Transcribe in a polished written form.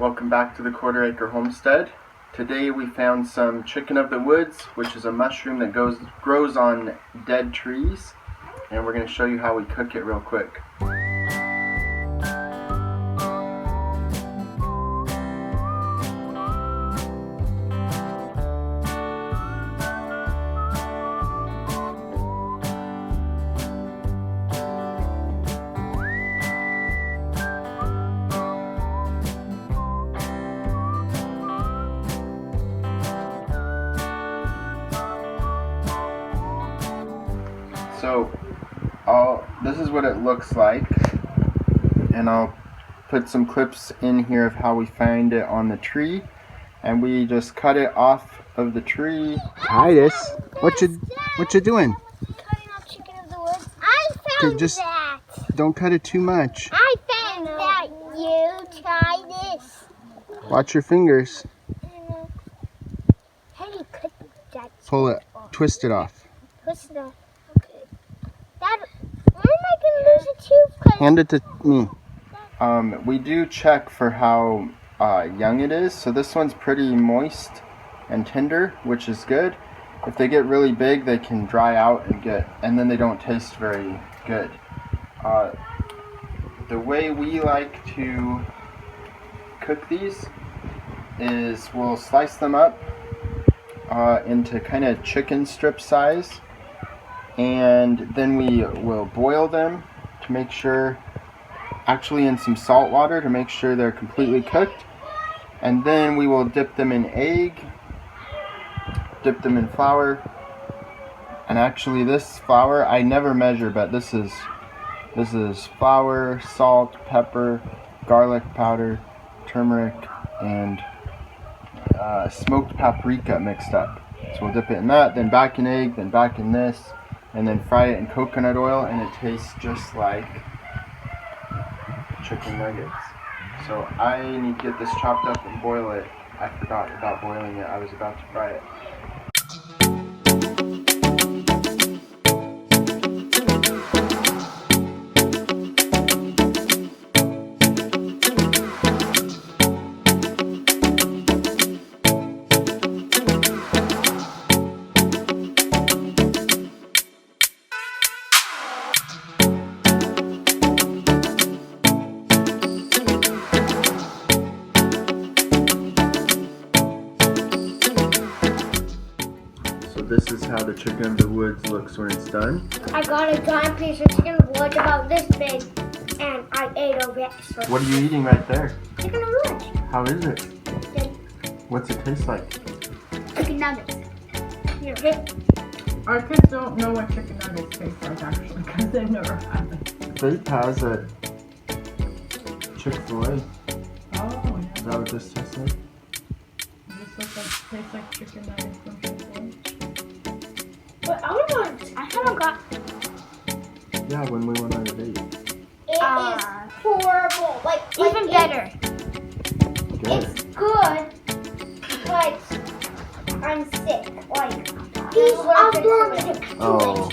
Welcome back to the Quarter Acre Homestead. Today we found some chicken of the woods, which is a mushroom that grows on dead trees, and we're going to show you how we cook it real quick. So, this is what it looks like, and I'll put some clips in here of how we find it on the tree, and we just cut it off of the tree. Titus, what you doing? Cutting off chicken of the woods. I found that. Don't cut it too much. I found that. You try this. Watch your fingers. How do you cut that? Pull it, twist it off. Twist it off. Okay. Dad, why am I gonna lose a tooth? Hand it to me. We do check for how young it is. So this one's pretty moist and tender, which is good. If they get really big, they can dry out and then they don't taste very good. The way we like to cook these is we'll slice them up into kind of chicken strip size, and then we will boil them to make sure, actually in some salt water to make sure they're completely cooked, and then we will dip them in egg, dip them in flour, and actually this flour I never measure, but this is flour, salt, pepper, garlic powder, turmeric, and smoked paprika mixed up. So we'll dip it in that, then back in egg, then back in this, and then fry it in coconut oil, and it tastes just like chicken nuggets. So I need to get this chopped up and boil it. I forgot about boiling it. I was about to fry it. This is how the chicken of the woods looks when it's done. I got a giant piece of chicken of the woods about this big, and I ate a bit. So what are you eating right there? chicken of the woods. How is it? Good. What's it taste like? Chicken nuggets. Here. Our kids don't know what chicken nuggets taste like, actually, because they've never had them. Faith has a Chick-fil-A. Is Oh, that what this tastes like? This tastes like chicken nuggets from Chick-fil-A. But I haven't got. Yeah, when we went on a date. It is horrible. Like even better. Good. It's good, but I'm sick. Like these are burgers. Oh.